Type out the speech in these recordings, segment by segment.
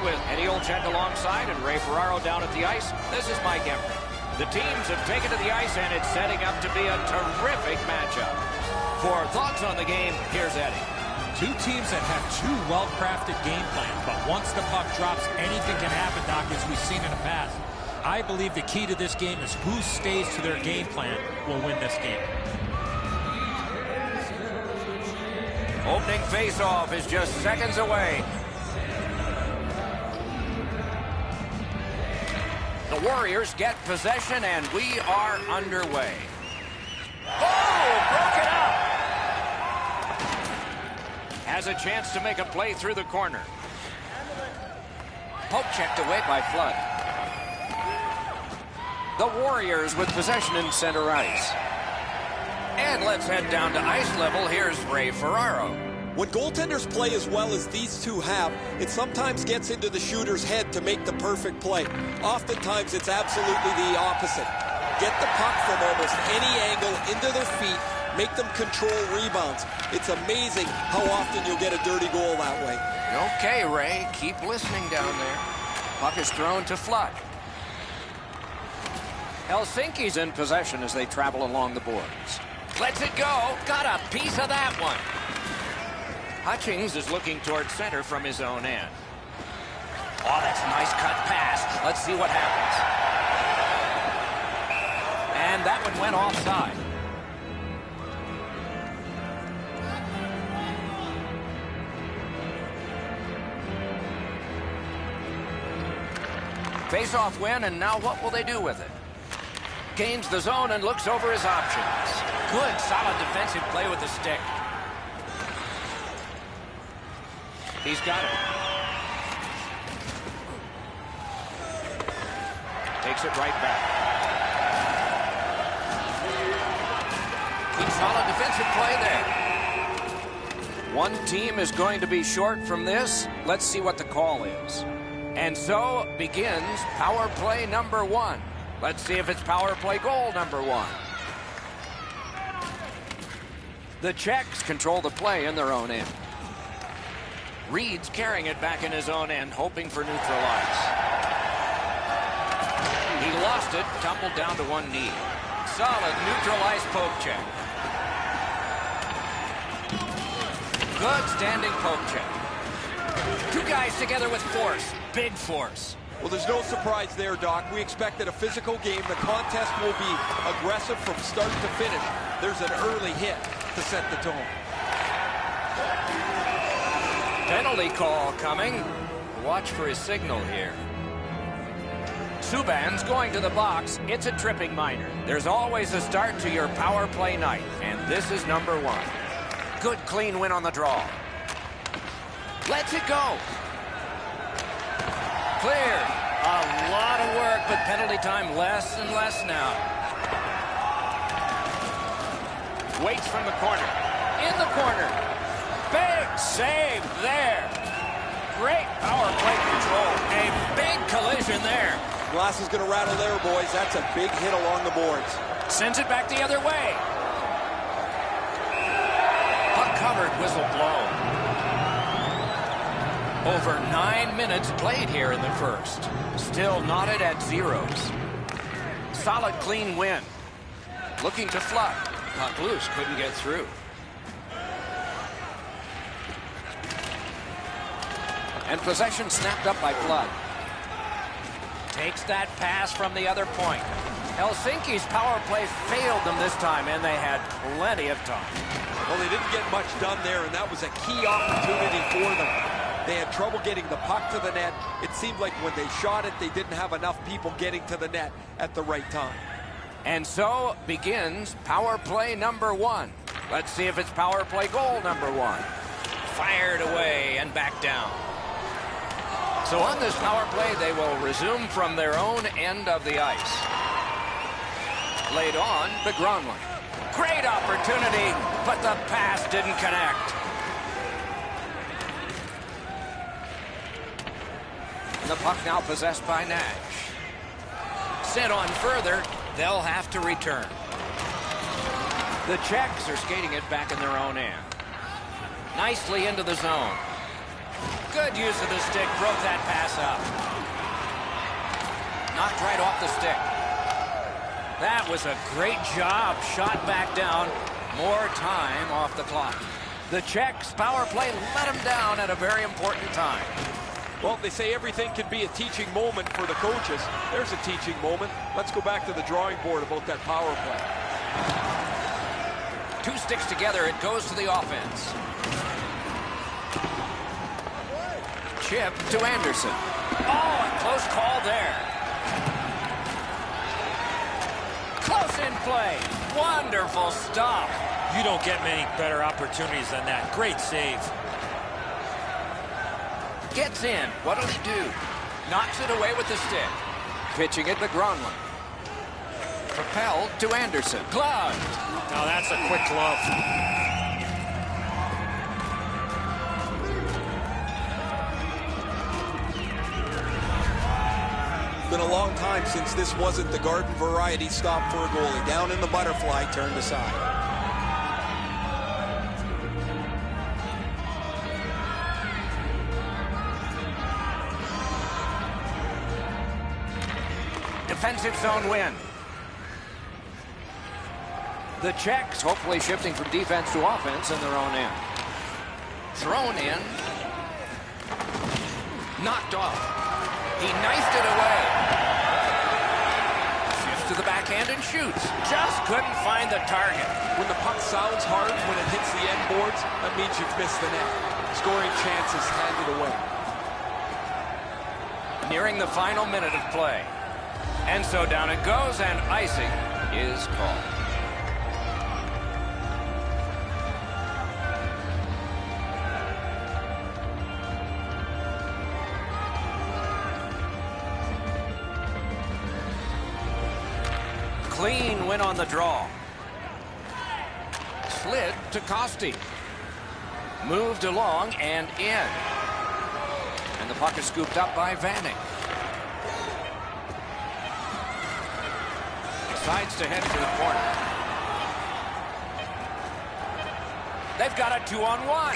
with Eddie Olczyk alongside and Ray Ferraro down at the ice. This is Mike Emmer. The teams have taken to the ice, and it's setting up to be a terrific matchup. For thoughts on the game, here's Eddie. Two teams that have two well-crafted game plans, but once the puck drops, anything can happen, Doc, as we've seen in the past. I believe the key to this game is who stays to their game plan will win this game. Opening face-off is just seconds away. The Warriors get possession, and we are underway. Oh, broken up! Has a chance to make a play through the corner. Poke checked away by Flood. The Warriors with possession in center ice. And let's head down to ice level. Here's Ray Ferraro. When goaltenders play as well as these two have, it sometimes gets into the shooter's head to make the perfect play. Oftentimes, it's absolutely the opposite. Get the puck from almost any angle into their feet, make them control rebounds. It's amazing how often you'll get a dirty goal that way. Okay, Ray, keep listening down there. Puck is thrown to Flood. Helsinki's in possession as they travel along the boards. Lets it go. Got a piece of that one. Hutchings is looking toward center from his own end. Oh, that's a nice cut pass. Let's see what happens. And that one went offside. Face-off win, and now what will they do with it? Gains the zone and looks over his options. Good, solid defensive play with the stick. He's got it. Takes it right back. Good, solid defensive play there. One team is going to be short from this. Let's see what the call is. And so begins power play number one. Let's see if it's power play goal number one. The Czechs control the play in their own end. Reed's carrying it back in his own end, hoping for neutral ice. He lost it, tumbled down to one knee. Solid neutral ice poke check. Good standing poke check. Two guys together with force, big force. Well, there's no surprise there, Doc. We expected a physical game. The contest will be aggressive from start to finish. There's an early hit to set the tone. Penalty call coming. Watch for his signal here. Subban's going to the box. It's a tripping minor. There's always a start to your power play night, and this is number one. Good clean win on the draw. Lets it go. Cleared. A lot of work, but penalty time less and less now. Waits from the corner. In the corner. Big save there. Great power play control. A big collision there. Glass is going to rattle there, boys. That's a big hit along the boards. Sends it back the other way. Puck covered, whistle blown. Over 9 minutes played here in the first. Still knotted at zeros. Solid, clean win. Looking to Flood. Puck loose, couldn't get through. And possession snapped up by Flood. Takes that pass from the other point. Helsinki's power play failed them this time, and they had plenty of time. Well, they didn't get much done there, and that was a key opportunity for them. They had trouble getting the puck to the net. It seemed like when they shot it, they didn't have enough people getting to the net at the right time. And so begins power play number one. Let's see if it's power play goal number one. Fired away and back down. So on this power play, they will resume from their own end of the ice. Laid on, the Gronlund. Great opportunity, but the pass didn't connect. The puck now possessed by Nash. Sent on further, they'll have to return. The Czechs are skating it back in their own end. Nicely into the zone. Good use of the stick. Broke that pass up. Knocked right off the stick. That was a great job. Shot back down. More time off the clock. The Czechs' power play let them down at a very important time. Well, they say everything can be a teaching moment for the coaches. There's a teaching moment. Let's go back to the drawing board about that power play. Two sticks together, it goes to the offense. Chip to Anderson. Oh, a close call there. Close in play. Wonderful stop. You don't get many better opportunities than that. Great save. Gets in. What'll he do? Knocks it away with the stick. Pitching it to Gronlund. Propelled to Anderson. Gloved. Now that's a quick glove. Been a long time since this wasn't the garden variety stop for a goalie. Down in the butterfly, turned aside. Defensive zone win. The Czechs hopefully shifting from defense to offense in their own end. Thrown in. Knocked off. He knifed it away. Shifts to the backhand and shoots. Just couldn't find the target. When the puck sounds hard, when it hits the end boards, that means you've missed the net. Scoring chances handed away. Nearing the final minute of play. And so down it goes, and icing is called. Clean win on the draw. Slid to Costi. Moved along and in. And the puck is scooped up by Vanek. Decides to head to the corner. They've got a 2-on-1.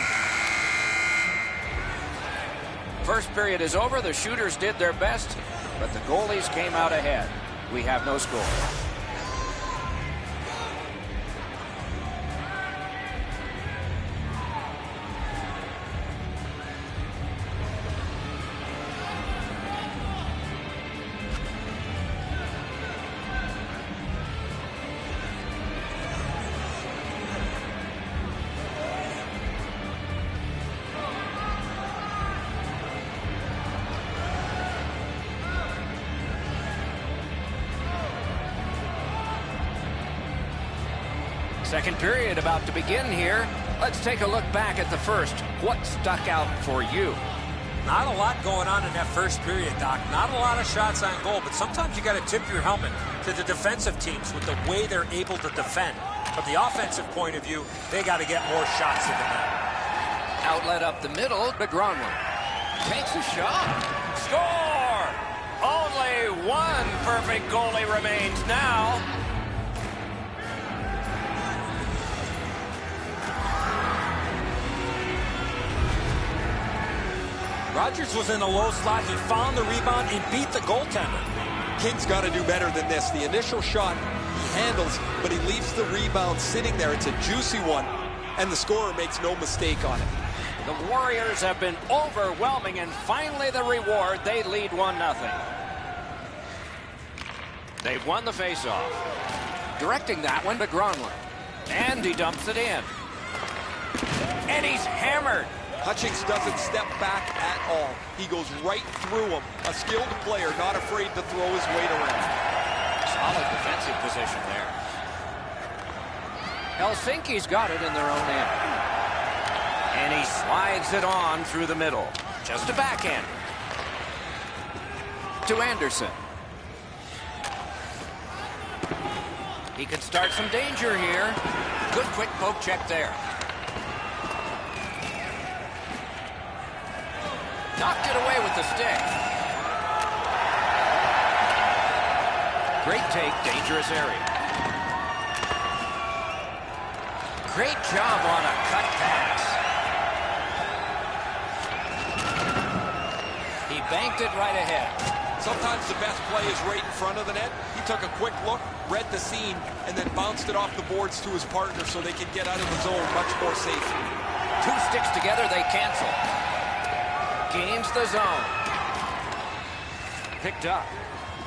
First period is over. The shooters did their best, but the goalies came out ahead. We have no score. Second period about to begin here. Let's take a look back at the first. What stuck out for you? Not a lot going on in that first period, Doc. Not a lot of shots on goal, but sometimes you got to tip your helmet to the defensive teams with the way they're able to defend. From the offensive point of view, they got to get more shots in the net. Outlet up the middle to Gronlund. Takes a shot. Score! Only one perfect goalie remains now. Rogers was in a low slot. He found the rebound and beat the goaltender. King's got to do better than this. The initial shot he handles, but he leaves the rebound sitting there. It's a juicy one, and the scorer makes no mistake on it. The Warriors have been overwhelming, and finally the reward. They lead 1-0. They've won the faceoff. Directing that one to Gronlund. And he dumps it in. And he's hammered. Hutchings doesn't step back at all. He goes right through him. A skilled player, not afraid to throw his weight around. Solid defensive position there. Helsinki's got it in their own end. And he slides it on through the middle. Just a backhand. To Anderson. He could start some danger here. Good quick poke check there. Knocked it away with the stick. Great take, dangerous area. Great job on a cut pass. banked it right ahead. Sometimes the best play is right in front of the net. He took a quick look, read the seam, and then bounced it off the boards to his partner so they could get out of the zone much more safely. Two sticks together, they cancel. Gains the zone. Picked up.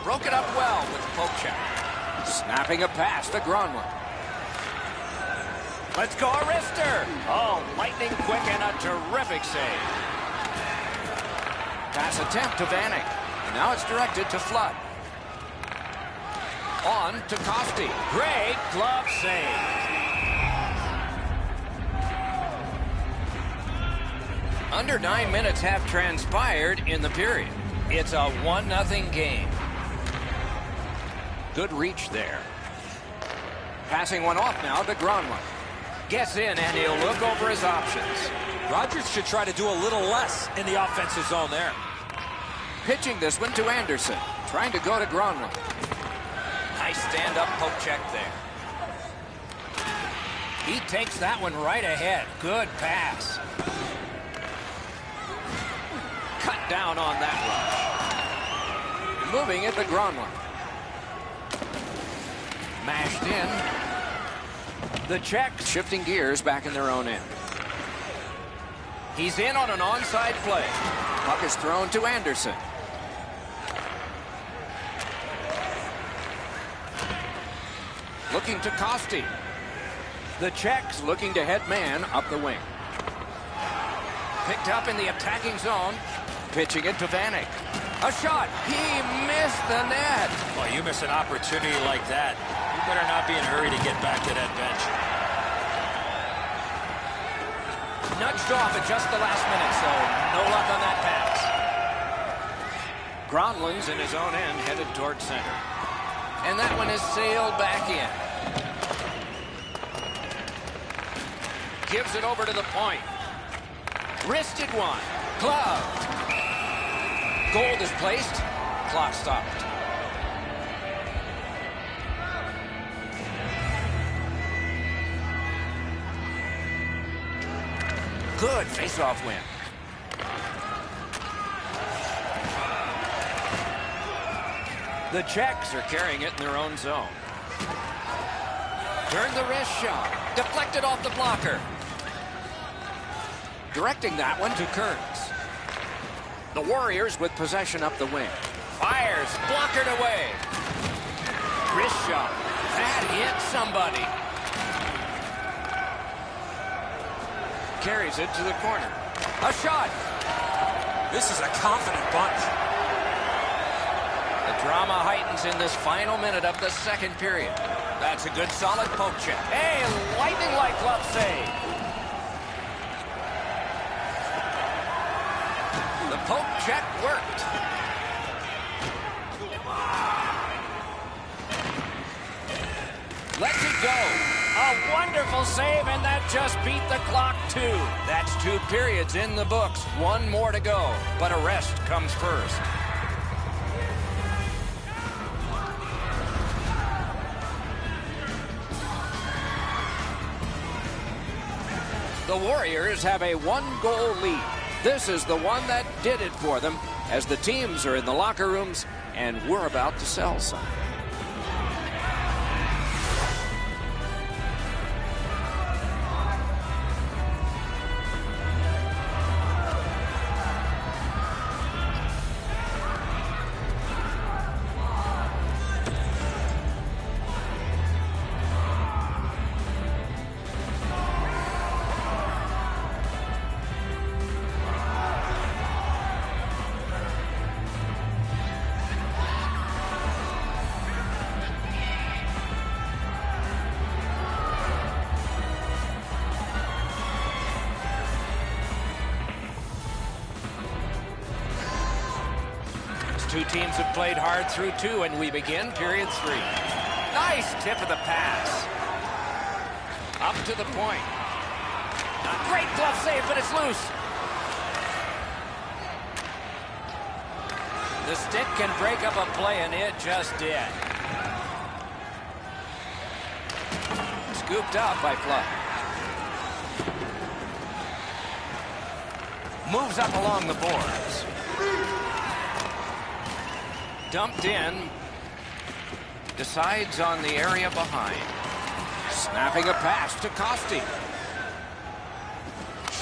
Broke it up well with the poke check. Snapping a pass to Gronlund. Let's go, a wrister. Oh, lightning quick and a terrific save. Pass attempt to Vanek. And now it's directed to Flood. On to Costi. Great glove save. Under 9 minutes have transpired in the period. It's a 1-0 game. Good reach there. Passing one off now to Gronlund. Gets in and he'll look over his options. Rogers should try to do a little less in the offensive zone there. Pitching this one to Anderson. Trying to go to Gronlund. Nice stand-up poke check there. He takes that one right ahead. Good pass. Cut down on that rush. Moving it to Gronlund. Mashed in. The check, shifting gears back in their own end. He's in on an onside play. Puck is thrown to Anderson. Looking to Costi. The check's looking to head man up the wing. Picked up in the attacking zone. Pitching it to Vanek. A shot. He missed the net. Well, you miss an opportunity like that, you better not be in a hurry to get back to that bench. Nudged off at just the last minute, so no luck on that pass. Gronlund's in his own end, headed toward center. And that one is sailed back in. Gives it over to the point. Wristed one. Gloved. Gold is placed. Clock stopped. Good face-off win. The Czechs are carrying it in their own zone. Turned the wrist shot. Deflected off the blocker. Directing that one to Kearns. The Warriors with possession up the wing. Fires. Blockered away. Wrist shot. That hit somebody. Carries it to the corner. A shot. This is a confident bunch. The drama heightens in this final minute of the second period. That's a good solid poke check. Hey, lightning-like glove save. The poke check worked. Lets it go. A wonderful save, and that just beat the clock, too. That's 2 periods in the books. 1 more to go, but a rest comes first. The Warriors have a 1-goal lead. This is the one that did it for them, as the teams are in the locker rooms, and we're about to sell some. Two teams have played hard through 2, and we begin period 3. Nice tip of the pass. Up to the point. Not great glove save, but it's loose. The stick can break up a play, and it just did. Scooped up by Flood. Moves up along the boards. dumped in. Decides on the area behind. Snapping a pass to Costi.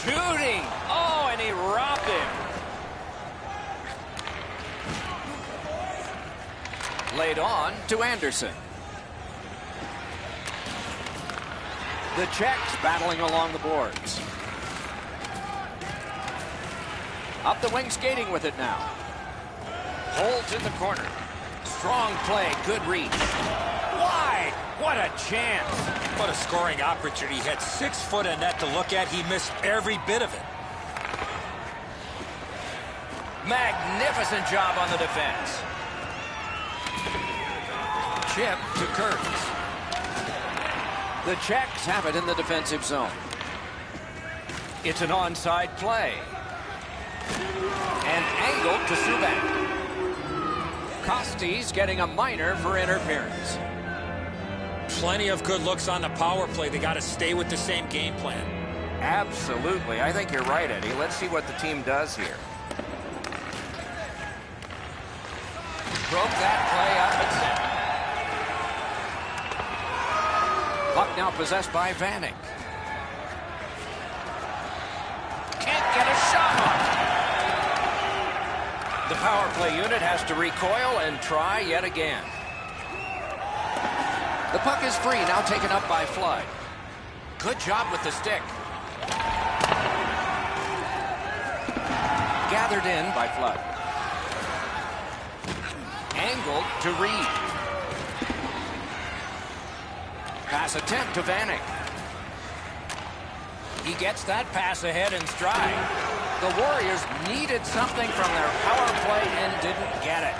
Shooting. Oh, and he robbed him. Laid on to Anderson. The Czechs battling along the boards. Up the wing skating with it now. Holds in the corner. Strong play, good reach. Wide! What a chance! What a scoring opportunity. He had 6 foot in net to look at. He missed every bit of it. Magnificent job on the defense. Chip to Kurtz. The Czechs have it in the defensive zone. It's an onside play. And angled to Subban. Costi's getting a minor for interference. Plenty of good looks on the power play. They got to stay with the same game plan. Absolutely. I think you're right, Eddie. Let's see what the team does here. Broke that play up at center. Puck now possessed by Vanek. Can't get a shot on it. The power play unit has to recoil and try yet again. The puck is free, now taken up by Flood. Good job with the stick. Gathered in by Flood. Angled to Reed. Pass attempt to Vanek. He gets that pass ahead in stride. The Warriors needed something from their power play and didn't get it.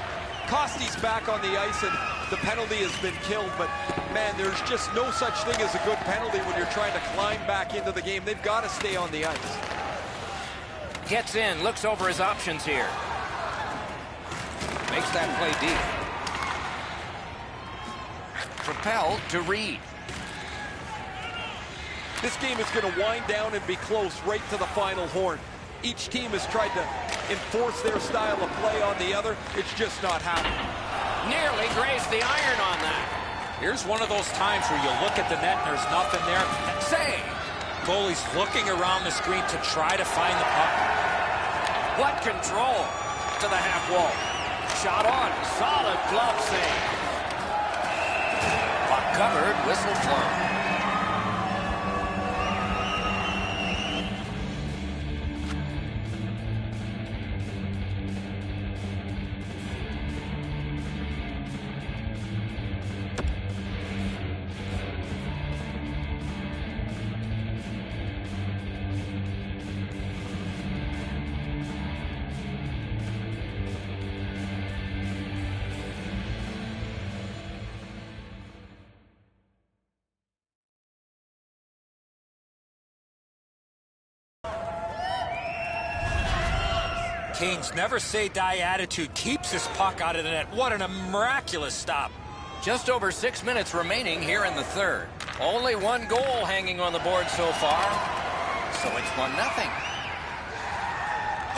Costi's back on the ice, and the penalty has been killed, but man, there's just no such thing as a good penalty when you're trying to climb back into the game. They've got to stay on the ice. Gets in, looks over his options here. Makes that play deep. Propelled to Reed. This game is going to wind down and be close right to the final horn. Each team has tried to enforce their style of play on the other. It's just not happening. Nearly grazed the iron on that. Here's one of those times where you look at the net and there's nothing there. Save. Goalie's looking around the screen to try to find the puck. What control to the half wall. Shot on. Solid glove save. Puck covered. Whistle blown. Kane's never say die attitude keeps his puck out of the net. What a miraculous stop. Just over 6 minutes remaining here in the third. Only one goal hanging on the board so far. So it's 1-0.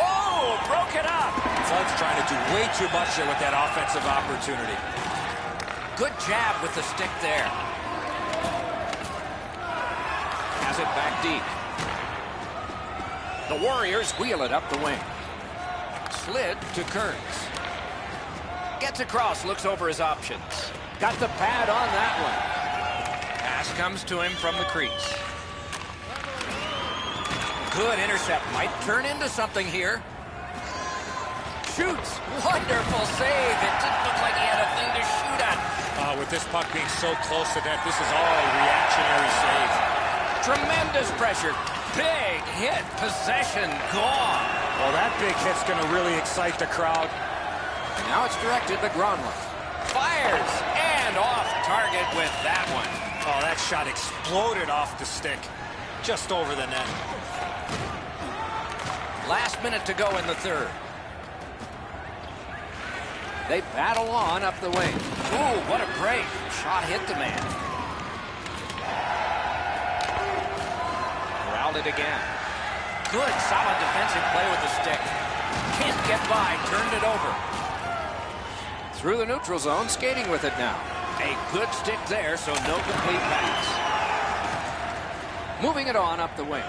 Oh, broke it up. Flood's trying to do way too much there with that offensive opportunity. Good jab with the stick there. Has it back deep. The Warriors wheel it up the wing. Slid to Kurtz. Gets across, looks over his options. Got the pad on that one. Pass comes to him from the crease. Good intercept. Might turn into something here. Shoots. Wonderful save. It didn't look like he had a thing to shoot at. With this puck being so close to net, this is all a reactionary save. Tremendous pressure. Big hit. Possession gone. Well, that big hit's going to really excite the crowd. Now it's directed to Gronlund. Fires and off target with that one. Oh, that shot exploded off the stick. Just over the net. Last minute to go in the third. They battle on up the wing. Ooh, what a break. Shot hit the man. Routed again. Good, solid defensive play with the stick. Can't get by, turned it over. Through the neutral zone, skating with it now. A good stick there, so no complete pass. Moving it on up the wing.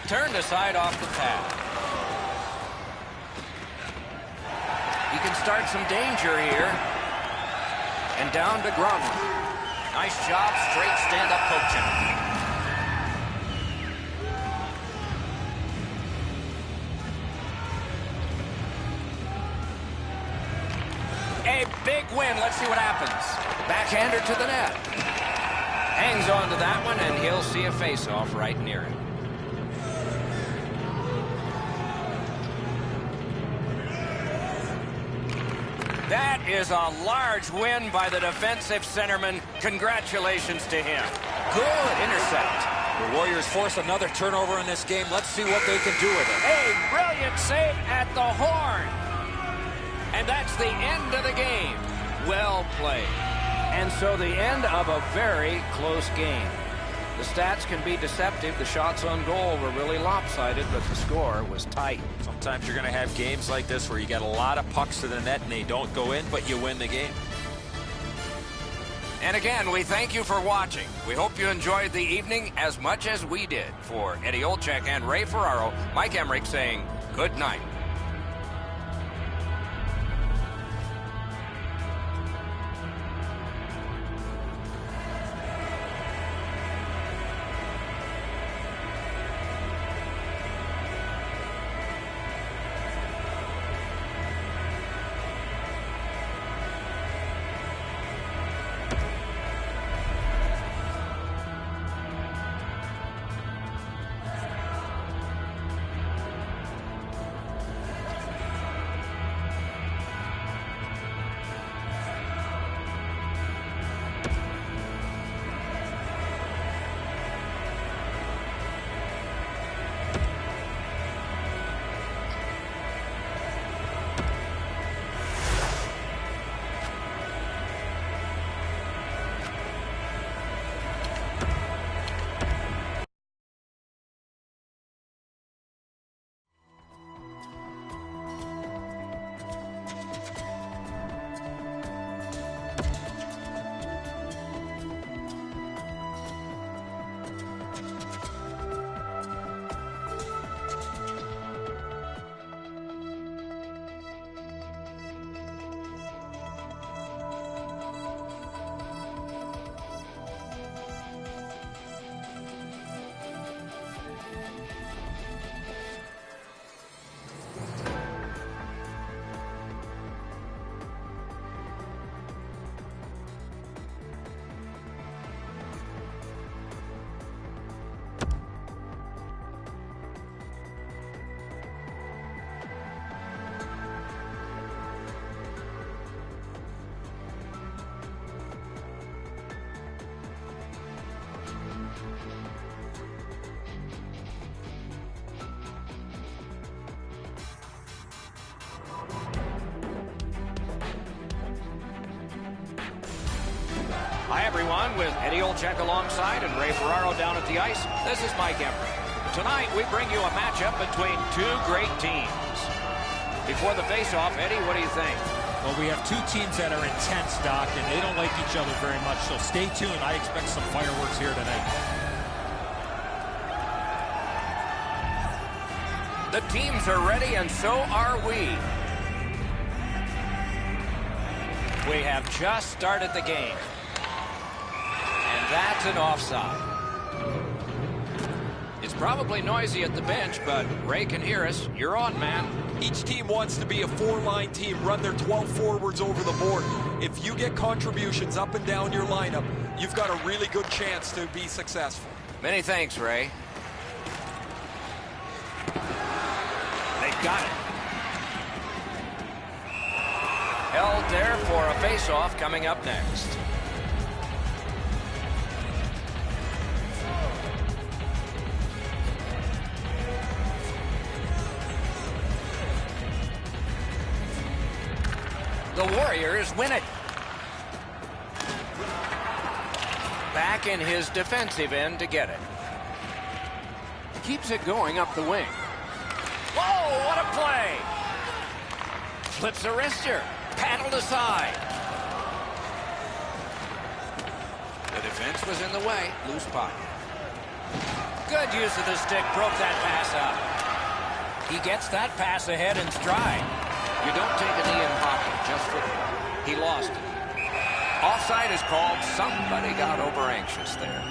Turned aside off the pad. He can start some danger here. And down to Gromlin. Nice job, straight stand-up poaching. A big win. Let's see what happens. Backhander to the net. Hangs on to that one, and he'll see a face-off right near him. That is a large win by the defensive centerman. Congratulations to him. Good intercept. The Warriors force another turnover in this game. Let's see what they can do with it. A brilliant save at the horn. And that's the end of the game. Well played. And so the end of a very close game. The stats can be deceptive. The shots on goal were really lopsided, but the score was tight. Sometimes you're going to have games like this where you get a lot of pucks to the net and they don't go in, but you win the game. And again, we thank you for watching. We hope you enjoyed the evening as much as we did. For Eddie Olczyk and Ray Ferraro, Mike Emmerich saying good night. Hi, everyone, with Eddie Olczyk alongside and Ray Ferraro down at the ice. This is Mike Emmerich. Tonight, we bring you a matchup between two great teams. Before the face-off, Eddie, what do you think? Well, we have two teams that are intense, Doc, and they don't like each other very much, so stay tuned. I expect some fireworks here tonight. The teams are ready, and so are we. We have just started the game. And that's an offside. It's probably noisy at the bench, but Ray can hear us. You're on, man. Each team wants to be a four-line team, run their 12 forwards over the board. If you get contributions up and down your lineup, you've got a really good chance to be successful. Many thanks, Ray. They got it. Held there for a face-off coming up next. The Warriors win it. Back in his defensive end to get it. Keeps it going up the wing. Whoa, what a play! Clips a wrister. Paddled aside. The defense was in the way. Loose puck. Good use of the stick. Broke that pass up. He gets that pass ahead in stride. You don't take a knee in hockey just for... He lost it. Offside is called. Somebody got over anxious there.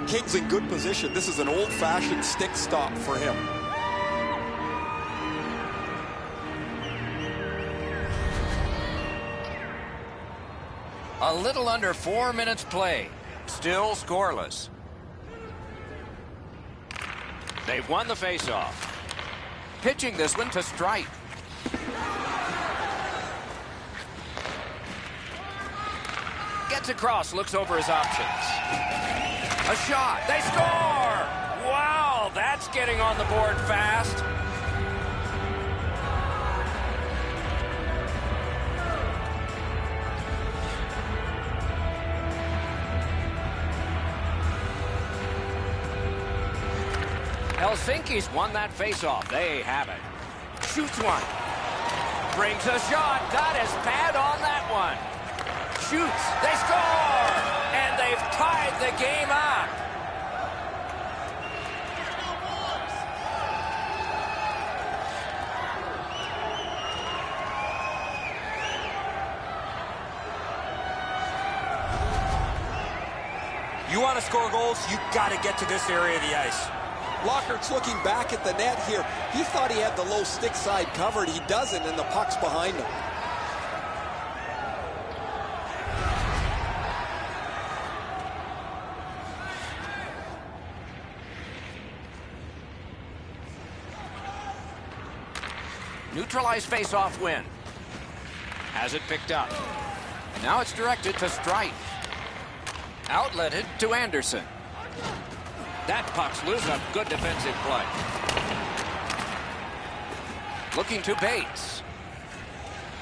King's in good position. This is an old-fashioned stick stop for him. A little under 4 minutes played. Still scoreless. They've won the faceoff. Pitching this one to Strite. Gets across, looks over his options. A shot. They score! Wow, that's getting on the board fast. Helsinki's won that faceoff. They have it. Shoots one. Brings a shot. Got his pad on that one. Shoots. They score! And they've tied the game up. You want to score goals, you got to get to this area of the ice. Lockhart's looking back at the net here. He thought he had the low stick side covered. He doesn't, and the puck's behind him. Neutralized face-off win. Has it picked up. Now it's directed to Strite. Outletted to Anderson. That puck's loose. A good defensive play. Looking to Bates.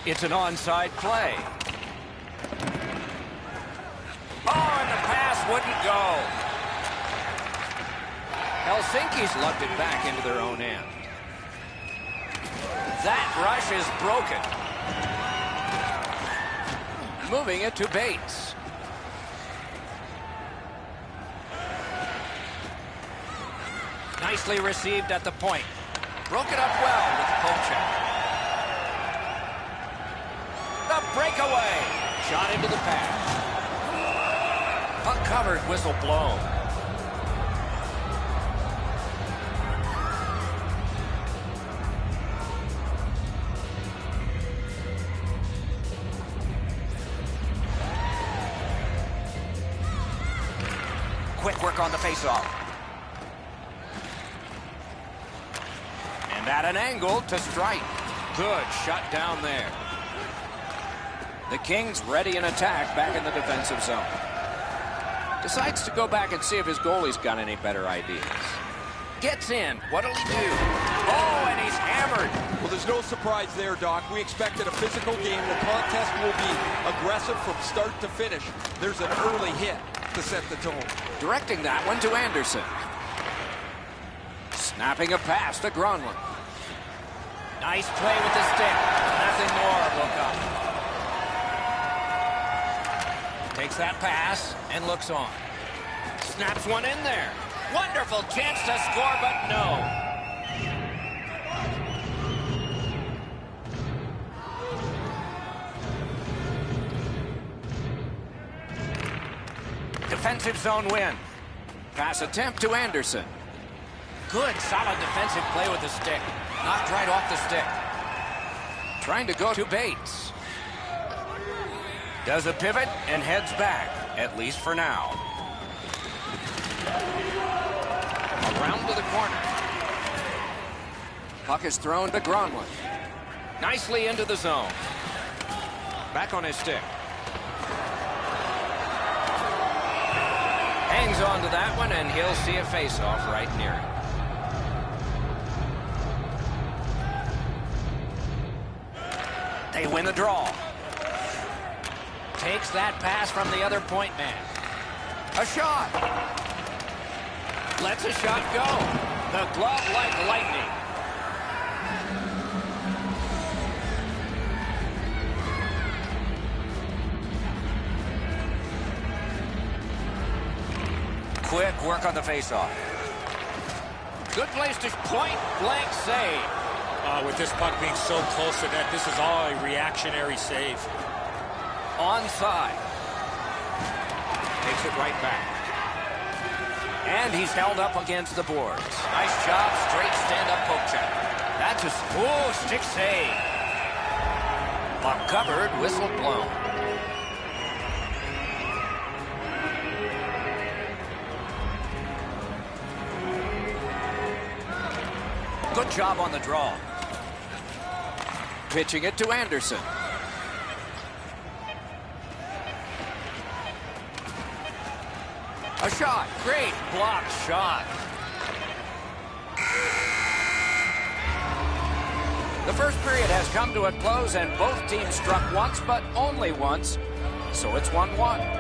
It's an onside play. Oh, and the pass wouldn't go. Helsinki's lugged it back into their own end. That rush is broken. Moving it to Bates. Nicely received at the point. Broke it up well with the poke check. The breakaway. Shot into the pad. Uncovered, whistle blown. Quick work on the faceoff. And at an angle to Strite. Good shut down there. The Kings ready in attack back in the defensive zone. Decides to go back and see if his goalie's got any better ideas. Gets in. What'll he do? Oh, and he's hammered. Well, there's no surprise there, Doc. We expected a physical game. The contest will be aggressive from start to finish. There's an early hit to set the tone. Directing that one to Anderson. Snapping a pass to Gronlund. Nice play with the stick. Nothing more will come. Takes that pass and looks on. Snaps one in there. Wonderful chance to score, but no. Defensive zone win. Pass attempt to Anderson. Good, solid defensive play with the stick. Knocked right off the stick. Trying to go to Bates. Does a pivot and heads back, at least for now. Around to the corner. Puck is thrown to Gronlund. Nicely into the zone. Back on his stick. Hangs on to that one, and he'll see a face-off right near him. They win the draw. Takes that pass from the other point man. A shot. Lets a shot go. The glove like lightning. quick work on the faceoff. Good place to point-blank save. With this puck being so close to net, this is all a reactionary save. Onside. Takes it right back. And he's held up against the boards. Nice job, straight stand-up poke check. That's a stick save. Puck covered, whistle blown. Good job on the draw. Pitching it to Anderson. A shot. Great blocked shot. The first period has come to a close, and both teams struck once, but only once. So it's 1-1.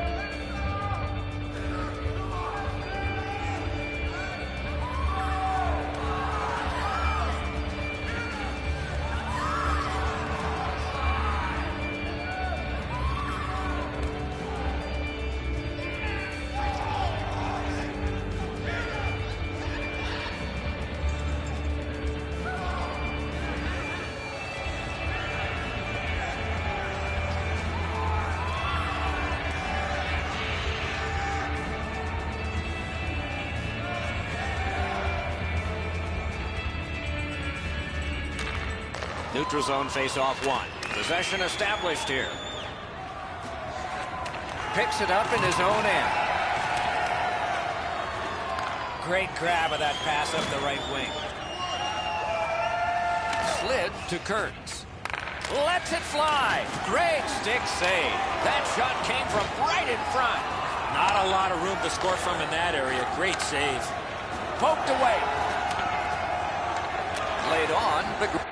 Neutral zone face-off one. Possession established here. Picks it up in his own end. Great grab of that pass up the right wing. Slid to Kurtz. Lets it fly. Great stick save. That shot came from right in front. Not a lot of room to score from in that area. Great save. Poked away. Laid on the...